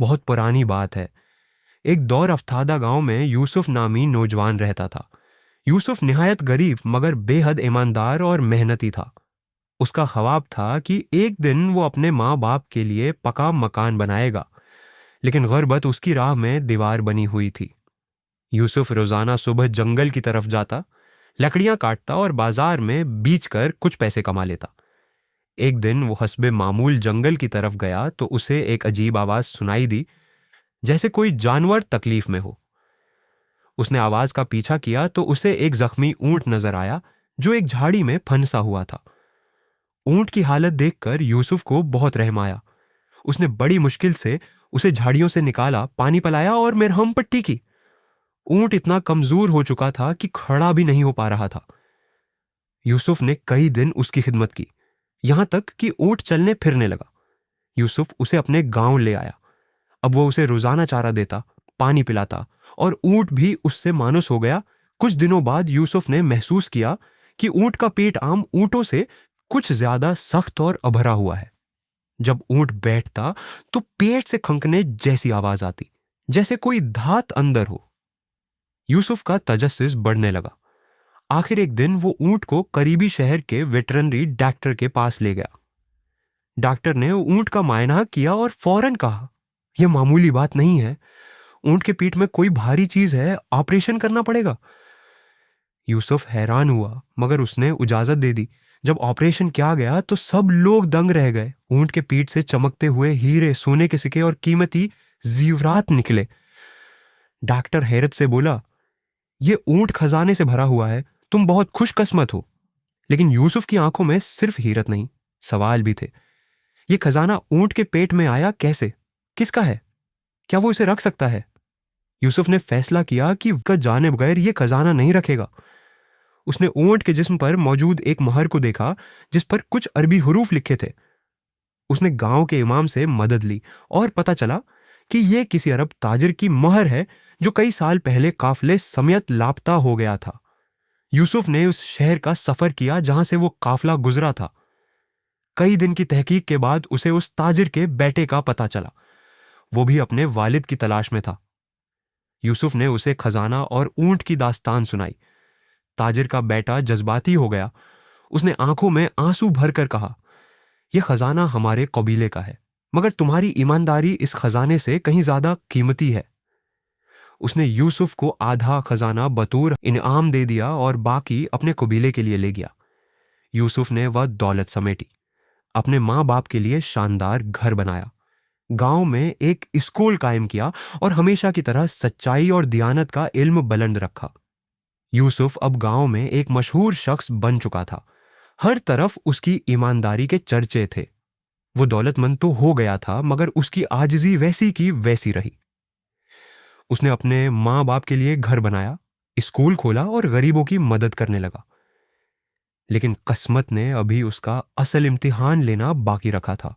बहुत पुरानी बात है। एक दौर अफ्तादा गांव में यूसुफ नामी नौजवान रहता था। यूसुफ निहायत गरीब मगर बेहद ईमानदार और मेहनती था। उसका ख्वाब था कि एक दिन वो अपने माँ बाप के लिए पक्का मकान बनाएगा, लेकिन गुर्बत उसकी राह में दीवार बनी हुई थी। यूसुफ रोजाना सुबह जंगल की तरफ जाता, लकड़ियां काटता और बाजार में बेच कर कुछ पैसे कमा लेता। एक दिन वो हस्बे मामूल जंगल की तरफ गया तो उसे एक अजीब आवाज सुनाई दी, जैसे कोई जानवर तकलीफ में हो। उसने आवाज का पीछा किया तो उसे एक जख्मी ऊंट नजर आया जो एक झाड़ी में फंसा हुआ था। ऊंट की हालत देखकर यूसुफ को बहुत रहम आया। उसने बड़ी मुश्किल से उसे झाड़ियों से निकाला, पानी पिलाया और मरहम पट्टी की। ऊंट इतना कमजोर हो चुका था कि खड़ा भी नहीं हो पा रहा था। यूसुफ ने कई दिन उसकी खिदमत की, यहां तक कि ऊंट चलने फिरने लगा। यूसुफ उसे अपने गांव ले आया। अब वो उसे रोजाना चारा देता, पानी पिलाता और ऊंट भी उससे मानुस हो गया। कुछ दिनों बाद यूसुफ ने महसूस किया कि ऊंट का पेट आम ऊंटों से कुछ ज्यादा सख्त और अभरा हुआ है। जब ऊंट बैठता तो पेट से खंकने जैसी आवाज आती, जैसे कोई धात अंदर हो। यूसुफ का तजस्सुस बढ़ने लगा। आखिर एक दिन वो ऊंट को करीबी शहर के वेटरनरी डॉक्टर के पास ले गया। डॉक्टर ने ऊंट का मायना किया और फौरन कहा, यह मामूली बात नहीं है। ऊंट के पीठ में कोई भारी चीज है, ऑपरेशन करना पड़ेगा। यूसुफ हैरान हुआ मगर उसने इजाजत दे दी। जब ऑपरेशन किया गया तो सब लोग दंग रह गए। ऊंट के पीठ से चमकते हुए हीरे, सोने के सिक्के और कीमती जीवरात निकले। डॉक्टर हैरत से बोला, यह ऊंट खजाने से भरा हुआ है, तुम बहुत खुशकिस्मत हो। लेकिन यूसुफ की आंखों में सिर्फ हैरत नहीं, सवाल भी थे। यह खजाना ऊंट के पेट में आया कैसे? किसका है? क्या वो इसे रख सकता है? यूसुफ ने फैसला किया कि वह जाने बगैर यह खजाना नहीं रखेगा। उसने ऊंट के जिस्म पर मौजूद एक मोहर को देखा जिस पर कुछ अरबी हरूफ लिखे थे। उसने गांव के इमाम से मदद ली और पता चला कि यह किसी अरब ताजिर की मोहर है जो कई साल पहले काफिले समेत लापता हो गया था। यूसुफ ने उस शहर का सफर किया जहां से वो काफिला गुजरा था। कई दिन की तहकीक के बाद उसे उस ताजिर के बेटे का पता चला। वो भी अपने वालिद की तलाश में था। यूसुफ ने उसे खजाना और ऊंट की दास्तान सुनाई। ताजिर का बेटा जज्बाती हो गया। उसने आंखों में आंसू भरकर कहा, यह खजाना हमारे कबीले का है, मगर तुम्हारी ईमानदारी इस खजाने से कहीं ज्यादा कीमती है। उसने यूसुफ को आधा खजाना बतौर इनाम दे दिया और बाकी अपने कबीले के लिए ले गया। यूसुफ ने वह दौलत समेटी, अपने माँ बाप के लिए शानदार घर बनाया, गांव में एक स्कूल कायम किया और हमेशा की तरह सच्चाई और दियानत का इल्म बुलंद रखा। यूसुफ अब गांव में एक मशहूर शख्स बन चुका था। हर तरफ उसकी ईमानदारी के चर्चे थे। वो दौलतमंद तो हो गया था मगर उसकी आजिजी वैसी की वैसी रही। उसने अपने माँ बाप के लिए घर बनाया, स्कूल खोला और गरीबों की मदद करने लगा। लेकिन किस्मत ने अभी उसका असल इम्तिहान लेना बाकी रखा था।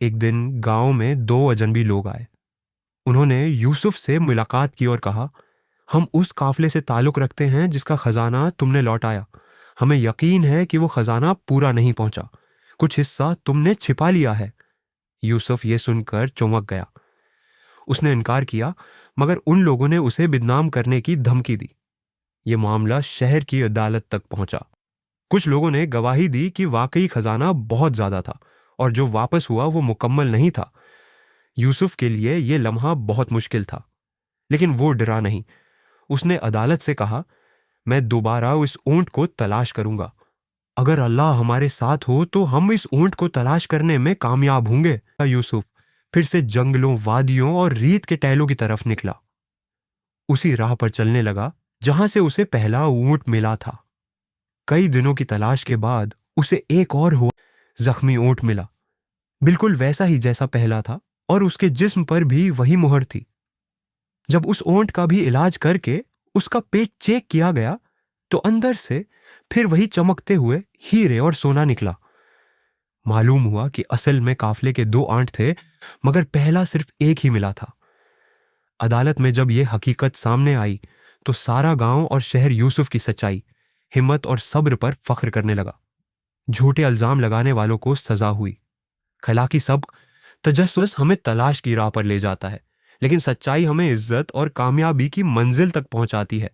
एक दिन गांव में दो अजनबी लोग आए। उन्होंने यूसुफ से मुलाकात की और कहा, हम उस काफिले से ताल्लुक रखते हैं जिसका खजाना तुमने लौटाया। हमें यकीन है कि वो खजाना पूरा नहीं पहुंचा, कुछ हिस्सा तुमने छिपा लिया है। यूसुफ ये सुनकर चौंक गया। उसने इनकार किया मगर उन लोगों ने उसे बदनाम करने की धमकी दी। यह मामला शहर की अदालत तक पहुंचा। कुछ लोगों ने गवाही दी कि वाकई खजाना बहुत ज्यादा था और जो वापस हुआ वो मुकम्मल नहीं था। यूसुफ के लिए यह लम्हा बहुत मुश्किल था, लेकिन वो डरा नहीं। उसने अदालत से कहा, मैं दोबारा उस ऊंट को तलाश करूंगा। अगर अल्लाह हमारे साथ हो तो हम इस ऊंट को तलाश करने में कामयाब होंगे। यूसुफ फिर से जंगलों, वादियों और रेत के टहलों की तरफ निकला। उसी राह पर चलने लगा जहां से उसे पहला ऊंट मिला था। कई दिनों की तलाश के बाद उसे एक और हुआ जख्मी ऊंट मिला, बिल्कुल वैसा ही जैसा पहला था और उसके जिस्म पर भी वही मुहर थी। जब उस ऊंट का भी इलाज करके उसका पेट चेक किया गया तो अंदर से फिर वही चमकते हुए हीरे और सोना निकला। मालूम हुआ कि असल में काफिले के दो आंट थे मगर पहला सिर्फ एक ही मिला था। अदालत में जब यह हकीकत सामने आई तो सारा गांव और शहर यूसुफ की सच्चाई, हिम्मत और सब्र पर फख्र करने लगा। झूठे इल्जाम लगाने वालों को सजा हुई। खलाकी सब तजस्सुस हमें तलाश की राह पर ले जाता है, लेकिन सच्चाई हमें इज्जत और कामयाबी की मंजिल तक पहुंचाती है।